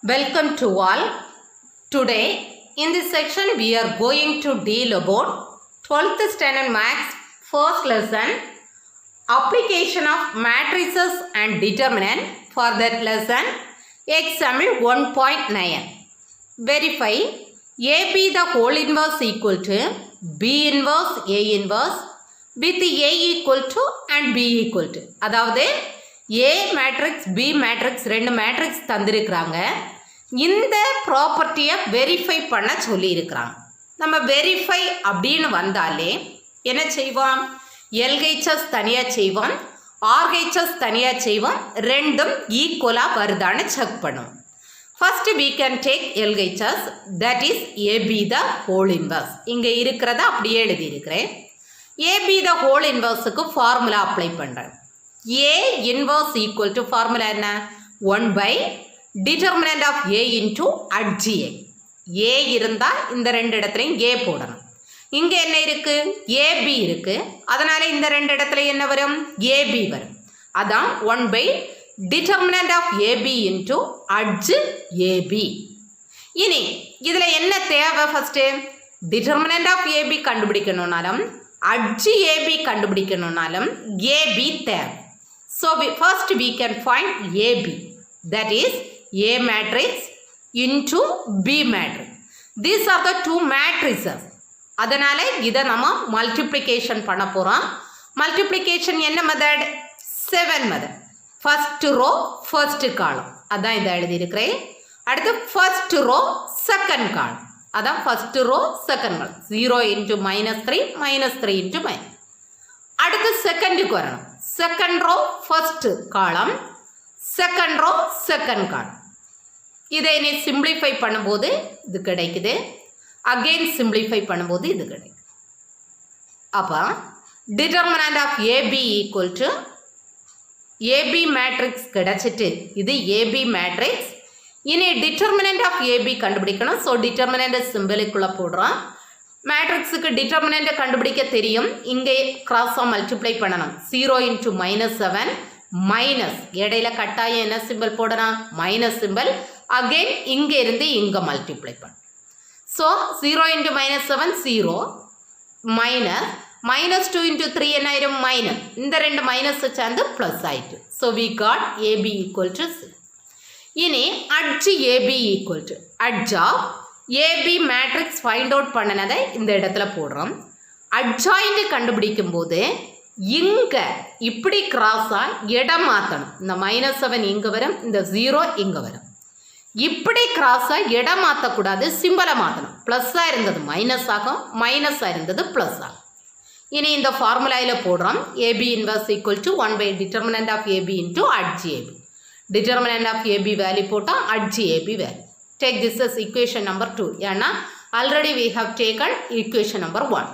Welcome to all. Today in this section we are going to deal about 12th standard maths first lesson application of matrices and determinant. For that lesson example 1.9 verify AB the whole inverse equal to B inverse A inverse with A equal to and B equal to. அதாவது A matrix B matrix ரெண்டு matrix தந்திருக்கிறாங்க. இந்த ப்ராப்பர்ட்டியை verify பண்ண சொல்லியிருக்கிறாங்க. நம்ம verify அப்படின்னு வந்தாலே என்ன செய்வோம்? எல்ஹெச்எஸ் தனியாக செய்வோம், ஆர்ஹெச்எஸ் தனியாக செய்வோம், ரெண்டும் ஈக்குவலாக வருதான்னு செக் பண்ணுவோம். First we can take LHS, that is AB the whole inverse. இங்கே இருக்கிறத அப்படியே எழுதியிருக்கிறேன். AB the whole inverseக்கு ஃபார்முலா அப்ளை பண்ணுறேன். A inverse equal to formula என்ன? 1 by determinant of A into adj. A இருந்தால் இந்த ரெண்டு இடத்துலையும் A போடணும். இங்கே என்ன இருக்கு? AB இருக்கு. அதனால இந்த ரெண்டு இடத்துல என்ன வரும்? AB வரும். அதான் 1 by determinant of AB into adj AB. இனி இதில் என்ன தேவை? First determinant of AB கண்டுபிடிக்கணும்னாலும் adj AB கண்டுபிடிக்கணும்னாலும் AB தேவை. So first we can find AB, that is A matrix into B matrix. These are the two matrices. அதனால இதை நம்ம multiplication பண்ண போகிறோம். மல்டிப்ளிகேஷன் என்ன method? 7 method. First row first column, அதான் இதை எழுதியிருக்கிறேன். அடுத்து ஃபர்ஸ்ட் ரோ செகண்ட் காலம், அதான் ஃபர்ஸ்ட் ரோ செகண்ட் காலம். 0 into -3 -3 into -. அடுத்து செகண்டுக்கு வரணும். Second row first column, second row second column. இதை நீ சிம்பிளிஃபை பண்ணும்போது இது கிடைக்குது, அகெயின் சிம்பிளிஃபை பண்ணும்போது இது கிடைக்குது. அப்போ determinant of AB equal to AB matrix கிடைச்சிட்டு இது ஏபி மேட்ரிக்ஸ். இனி டிட்டர்மினன்ட் ஆஃப் ஏபி கண்டுபிடிக்கணும். ஸோ டிட்டர்மினன்ட் சிம்பிளுக்குள்ளே போடுறோம். மேட்ரிக்ஸுக்கு டிட்டர்மினண்ட்டை கண்டுபிடிக்க தெரியும். இங்கே கிராஸாக மல்டிப்ளை பண்ணணும். 0 into -7 மைனஸ், இடையில கட்டாயம் என்ன சிம்பிள் போடணும்? Minus simple. அகெயின் இங்கே இருந்து இங்கே மல்டிப்ளை பண்ணணும். ஸோ 0 into -7 0 மைனஸ் -2 into 3 என்ன ஆயிரும்? மைனஸ். இந்த ரெண்டு மைனஸ் சேர்ந்து ப்ளஸ் ஆயிட்டு. So we got AB equal to 0. இனி adj AB equal to adj of AB matrix find out பண்ணினதை இந்த இடத்துல போடுறோம். அட்ஜாயிண்ட் கண்டுபிடிக்கும் போது இங்கே இப்படி கிராஸாக இடம் மாற்றணும். இந்த -7 இங்கே வரும், இந்த 0 இங்கே வரும். இப்படி கிராஸாக இடம் மாற்றக்கூடாது, சிம்பிளை மாற்றணும். ப்ளஸ்ஸாக இருந்தது மைனஸ் ஆகும், மைனஸாக இருந்தது ப்ளஸ் ஆகும். இனி இந்த ஃபார்முலாவில் போடுறோம். AB inverse equal to 1 by determinant of AB into adj AB. Determinant of AB value போட்டால் adj AB value. Take this as equation number 2. ஏன்னா already we have taken equation number 1.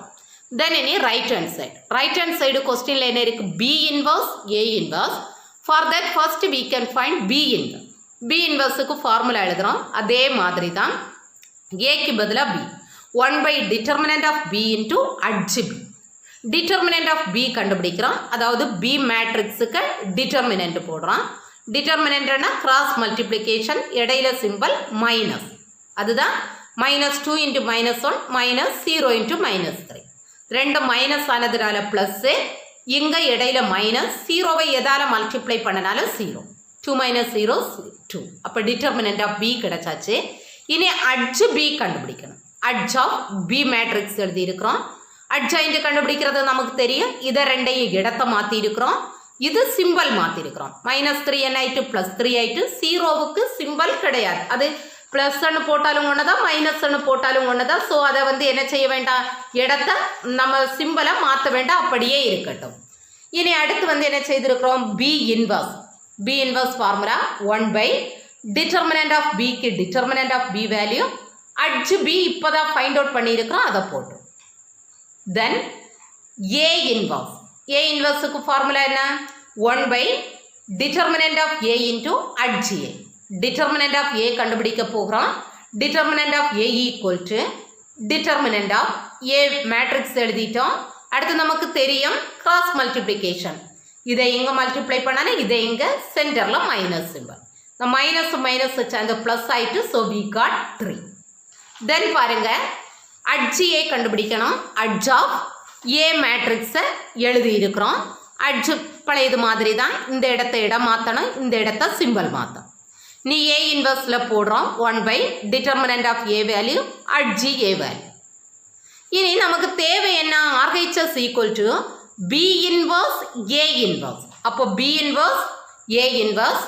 Then in right hand side. Right hand side question என்ன இருக்கு? B inverse, A inverse. For that first we can find B inverse. B inverseக்கு formula எழுதுறோம். அதே மாதிரி தான் Aக்கு பதிலா B. 1 by determinant of B into adj B. Determinant of B கண்டுபிடிக்கிறோம். அதாவது B மேட்ரிக்ஸுக்கு டிட்டர்மினன்ட் போடுறோம். டிட்டர்மினன்ட்னா கிராஸ் மல்டிப்ளிகேஷன், இடையில சிம்பிள் மைனஸ். அதுதான் -2 into -1 -0 into -3. ரெண்டு மைனஸ் ஆனதுனால ப்ளஸ்ஸு, இங்கே இடையில மைனஸ். 0வை எதால் மல்டிப்ளை பண்ணனால 0. 2 - 0 2. அப்போ டிட்டர்மினன்ட் ஆஃப் பி கிடைச்சாச்சு. இனி அட்ஜ் பி கண்டுபிடிக்கணும். அட்ஜ் ஆஃப் பி மேட்ரிக்ஸ் எழுதியிருக்கிறோம். அட்ஜாயிண்ட் கண்டுபிடிக்கிறது நமக்கு தெரியும். இதை ரெண்டையும் இடத்தை மாற்றிருக்கிறோம். இது சிம்பிள் மாற்றிருக்கிறோம். -3 என்ன ஆயிட்டு? +3 ஆயிட்டு. 0வுக்கு சிம்பிள் கிடையாது. அது +1 போட்டாலும் ஒன்று தான், -1 போட்டாலும் ஒன்று தான். ஸோ அதை என்ன செய்ய வேண்டாம்? இடத்த நம்ம சிம்பிளை மாற்ற வேண்டாம், அப்படியே இருக்கட்டும். இனி அடுத்து என்ன செய்திருக்கிறோம்? B inverse. B inverse formula 1 by determinant of பிக்கு determinant of B value adj B இப்போ தான் ஃபைண்ட் அவுட் பண்ணியிருக்கிறோம், அதை போட்டோம். Then A inverse. A இன்வர்ஸுக்கு ஃபார்முலா என்ன? 1 by determinant of A into adj A. Determinant of A கண்டுபிடிக்க போகிறோம். Determinant of A equal to determinant of A matrix எழுதிட்டோம். அடுத்து நமக்கு தெரியும் கிராஸ் மல்டிப்ளிகேஷன். இதை இங்கே மல்டிப்ளை பண்ணாலும் இதை இங்கே சென்டரில் மைனஸ் சிம்பிள். இந்த மைனஸ் மைனஸ் சேர்ந்து ப்ளஸ் ஆயிட்டு. So we got 3. தென் பாருங்க அட்ஜியை கண்டுபிடிக்கணும். அட்ஜ் ஆஃப் ஏ மேட்ரிக்ஸை எழுதி இருக்கிறோம். அட்ஜு பழையது மாதிரி தான். இந்த இடத்த இடம் மாற்றணும், இந்த இடத்த சிம்பிள் மாற்றணும். நீ ஏ இன்வர்ஸில் போடுறோம் 1 determinant of A value adj A value. இனி நமக்கு தேவை என்ன? RHS equal to B inverse A inverse. அப்போ B inverse A inverse.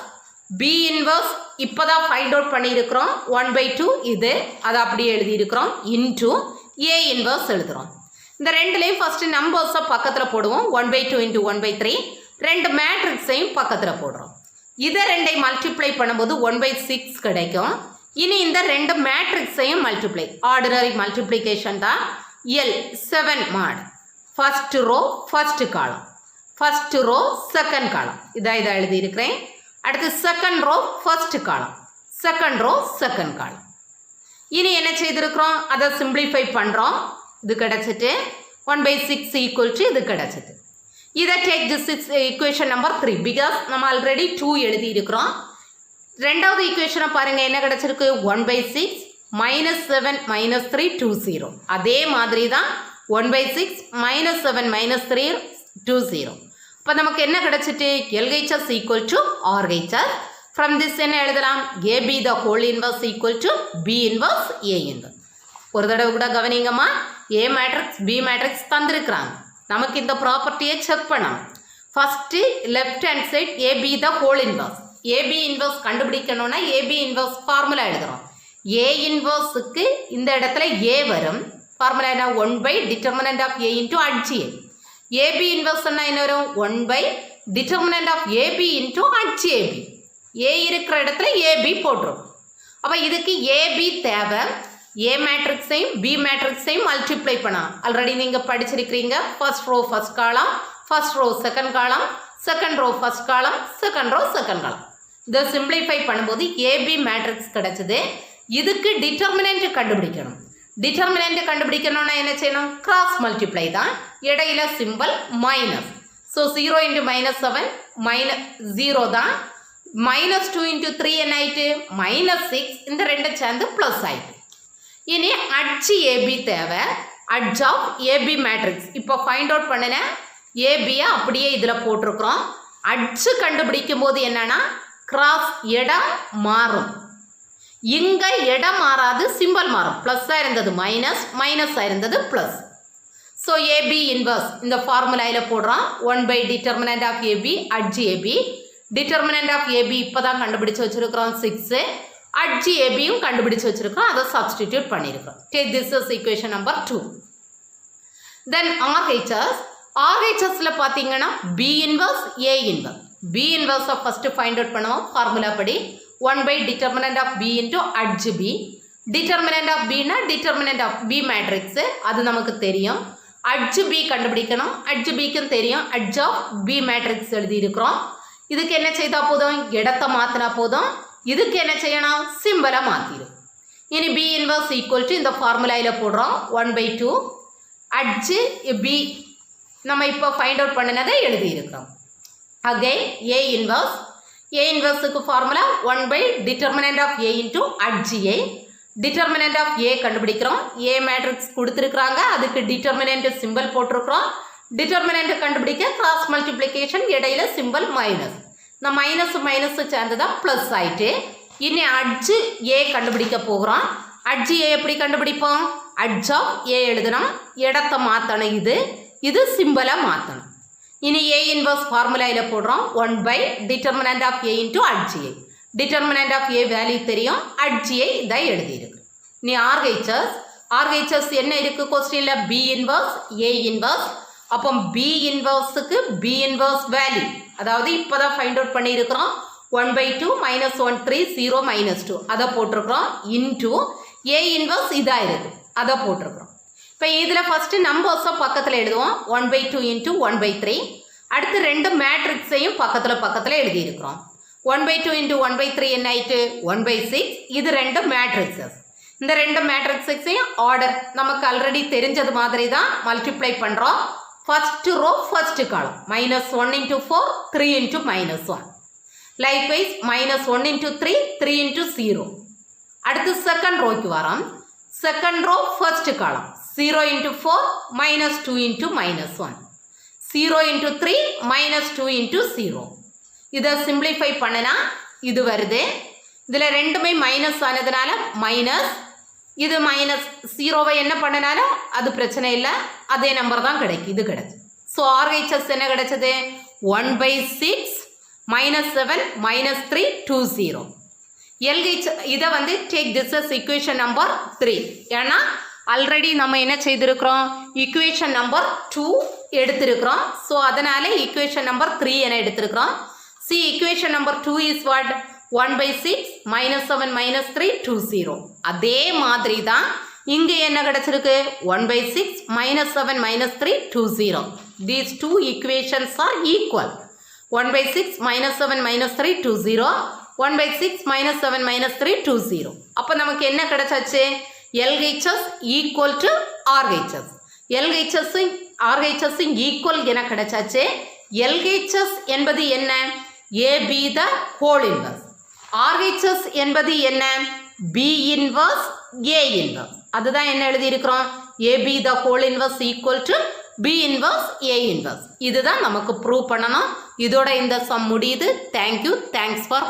B inverse இப்போ தான் ஃபைண்ட் அவுட் பண்ணியிருக்கிறோம். 1/2 இது, அதை அப்படியே எழுதியிருக்கிறோம். இன்டூ ஏ இன்வர்ஸ் எழுதுகிறோம். இந்த ரெண்டுலேயும் ஃபஸ்ட்டு நம்பர்ஸை பக்கத்தில் போடுவோம். 1/2 இன்ட்டு 1/3. ரெண்டு மேட்ரிக்ஸையும் பக்கத்தில் போடுறோம். இதை ரெண்டை மல்டிப்ளை பண்ணும்போது 1/6 கிடைக்கும். இனி இந்த ரெண்டு மேட்ரிக்ஸையும் மல்டிப்ளை, ஆர்டினரி மல்டிப்ளிகேஷன் தான். எல் 7 மாட். First row first column, first row second column, இதை எழுதியிருக்கிறேன். அடுத்து second row first column, second row second column. இனி என்ன செய்திருக்கிறோம்? அதை சிம்பிளிஃபை பண்ணுறோம். இது கிடச்சிட்டு 1/6 ஈக்குவல் டு இது கிடச்சிட்டு. இதை take this equation number 3 because நம்ம ஆல்ரெடி 2 எழுதியிருக்கிறோம். ரெண்டாவது ஈக்குவேஷனை பாருங்கள், என்ன கிடச்சிருக்கு? 1/6 -7 -3 20. அதே மாதிரி தான் 1/6 -7 -3 20. இப்போ நமக்கு என்ன கிடச்சிட்டு? LHS equal to RHS. From this என்ன எழுதலாம்? AB the whole inverse equal to B inverse A inverse. ஒரு தடவை கூட கவனிங்கம்மா, ஏ மேட்ரிக்ஸ் பி மேட்ரிக்ஸ் தந்திருக்கிறாங்க. நமக்கு இந்த ப்ராப்பர்ட்டியை செக் பண்ணணும். First left hand side AB the whole inverse. AB inverse கண்டுபிடிக்கணும்னா ஏபி இன்வர்ஸ் ஃபார்முலா எழுதுகிறோம். ஏ இன்வர்ஸுக்கு இந்த இடத்துல ஏ வரும். ஃபார்முலா என்ன? 1 determinant of A into adj A. AB இன்வர்ஸ்னா என்ன வரும்? 1 determinant of AB into adj AB. A இருக்கிற இடத்துல ஏபி போட்டுரும். அப்போ இதுக்கு ஏபி தேவை. ஏ மேட்ரிக்ஸையும் பி மேட்ரிக்ஸையும் மல்டிப்ளை பண்ணலாம். ஆல்ரெடி நீங்கள் படிச்சிருக்கிறீங்க. First row first column, first row second column, second row first column, second row second column. இதை சிம்பிளிஃபை பண்ணும்போது ஏபி மேட்ரிக்ஸ் கிடச்சிது. இதுக்கு டிட்டர்மினன்ட் கண்டுபிடிக்கணும். டிட்டர்மினன்ட் கண்டுபிடிக்கணும்னா என்ன செய்யணும்? கிராஸ் மல்டிப்ளை தான். இடையில சிம்பிள் மைனஸ். ஸோ 0 × -7 -0 தான். -2 × 3 என்ன ஆயிட்டு? -6. இந்த ரெண்டு சேர்ந்து ப்ளஸ் ஆயிட்டு. இனி அட்ஜி ஏபி தேவை. அட்ஜ் ஆஃப் ஏபி மேட்ரிக்ஸ் இப்போ ஃபைண்ட் அவுட் பண்ணின ஏபியை அப்படியே இதில் போட்டிருக்கிறோம். அட்ஜு கண்டுபிடிக்கும் போது என்னன்னா கிராஸ் இடம் மாறும். இங்கே இடம் மாறாது, சிம்பிள் மாறும். ப்ளஸ்ஸாக இருந்தது மைனஸ், மைனஸாக இருந்தது ப்ளஸ். ஸோ ஏபி இன்வர்ஸ் இந்த ஃபார்முலாவில் போடுறோம். 1 determinant of AB adj AB. Determinant of AB இப்போ தான் கண்டுபிடிச்சு வச்சுருக்கிறோம் 6. அட்ஜி ஏபியும் கண்டுபிடிச்சு வச்சுருக்கோம், அதை சப்ஸ்டிடியூட் பண்ணியிருக்கோம். Take this is equation number 2. Then RHS. ஆர்ஹெச்எஸ்ல பார்த்தீங்கன்னா B inverse A inverse. B இன்வர்ஸை ஃபஸ்ட்டு ஃபைண்ட் அவுட் பண்ணுவோம். ஃபார்முலா படி 1 determinant of B into adj B. Determinant of பின்னா டிட்டர்மினன்ட் ஆஃப் பி மேட்ரிக்ஸு, அது நமக்கு தெரியும். அட்ஜ் பி கண்டுபிடிக்கணும். அட்ஜ் பிக்கும் தெரியும். அட்ஜ் ஆஃப் பி மேட்ரிக்ஸ் எழுதியிருக்கிறோம். இதுக்கு என்ன செய்தால் போதும்? இடத்தை மாற்றினா போதும். இதுக்கு என்ன செய்யணும்? சிம்பிளை மாற்றிடும். இனி பி இன்வர்ஸ் ஈக்குவல் டு இந்த ஃபார்முலாவில் போடுறோம். 1/2 அட்ஜு பி நம்ம இப்போ ஃபைண்ட் அவுட் பண்ணினதை எழுதியிருக்கிறோம். Again A inverse. ஏ இன்வர்ஸுக்கு formula 1 determinant of A into adj A. Determinant of A கண்டுபிடிக்கிறோம். ஏ மேட்ரிக்ஸ் கொடுத்துருக்குறாங்க, அதுக்கு டிட்டர்மினன்ட் சிம்பிள் போட்டிருக்கிறோம். டிட்டர்மினன்ட் கண்டுபிடிக்க கிராஸ் மல்டிப்ளிகேஷன், இடையில சிம்பிள் மைனஸ். இந்த மைனஸ் மைனஸ் சேர்ந்து தான் ப்ளஸ் ஆயிட்டு. இனி அட்ஜு ஏ கண்டுபிடிக்க போகிறோம். அட்ஜு ஏ எப்படி கண்டுபிடிப்போம்? அட்ஜ் ஆஃப் ஏ எழுதணும், இடத்தை மாற்றணும். இது சிம்பிளை மாற்றணும். இனி ஏ இன்வர்ஸ் ஃபார்முலாவில் போடுறோம். 1 determinant of A into adj A. Determinant of A value தெரியும், அட்ஜி ஏ இதை எழுதியிருக்கு. இனி ஆர்ஹெச்எஸ். ஆர்ஹெச்எஸ் என்ன இருக்குது கொஸ்டினில்? B inverse A inverse. அப்போ பி இன்வர்ஸுக்கு பி இன்வர்ஸ் வேல்யூ, அதாவது இப்போ தான் ஃபைண்ட் அவுட் பண்ணியிருக்கிறோம். 1/2 -1 3 0 -2 அதை போட்டிருக்கிறோம். இன்டூ ஏ இன்வர்ஸ் இதாக இருக்குது, அதை போட்டிருக்கிறோம். இப்போ இதில் ஃபஸ்ட்டு நம்பர்ஸை பக்கத்தில் எழுதுவோம். 1/2 × 1/3. அடுத்து ரெண்டு மேட்ரிக்ஸையும் பக்கத்தில் எழுதியிருக்கிறோம். 1/2 × 1/3 என்ன ஆயிட்டு? 1/6. இது ரெண்டு மேட்ரிக்ஸஸ். இந்த ரெண்டு மேட்ரிக்ஸையும் ஆர்டர் நமக்கு ஆல்ரெடி தெரிஞ்சது மாதிரி தான் மல்டிப்ளை பண்ணுறோம். ஃபர்ஸ்ட் ரோ ஃபர்ஸ்ட் காலம் -1 × 4 3 × -1. likewise minus 1 into 3 3 into 0. அடுத்து second ரோக்கு வரோம். second row first column 0 into 4 minus 2 into minus 1. 0 into 3 minus 2 into 0. இதை simplify பண்ணனா இது வருது. இதில் ரெண்டுமே மைனஸ் ஆனதுனால மைனஸ், இது மைனஸ் 0வை என்ன பண்ணனாலும் அது பிரச்சனை இல்லை, அதே நம்பர் தான் கிடைக்கும். இது கிடைச்சு. ஸோ ஆர்ஹெச்எஸ் என்ன கிடைச்சது? 1/6 minus 7 minus 3 20. LH இதை வந்து take this as equation number 3. ஏன்னா ஆல்ரெடி நம்ம என்ன செய்திருக்கிறோம்? equation நம்பர் 2 எடுத்திருக்கிறோம். ஸோ அதனால equation நம்பர் 3 என எடுத்திருக்கிறோம். See equation number 2 is what? 1/6 minus 7 minus 3 20. அதே மாதிரி தான் இங்கே என்ன கிடைச்சிருக்கு? 1/6 minus 7 minus 3 20. These two equations are equal. 1/6 minus 7 minus 3 20. 1/6 minus 7 minus 3 20. அப்போ நமக்கு என்ன கிடைச்சாச்சு? LHS equal to RHS. LHS RHS equal என கிடைச்சாச்சு. LHS என்பது என்ன? AB the whole inverse. RHS என்பது என்ன? B inverse A inverse. அதுதான் என்ன எழுதி இருக்கிறோம்? AB the whole inverse equal to B inverse A inverse. இதுதான் நமக்கு ப்ரூவ் பண்ணணும். இதோட இந்த சம் முடியுது. தேங்க்யூ. Thanks for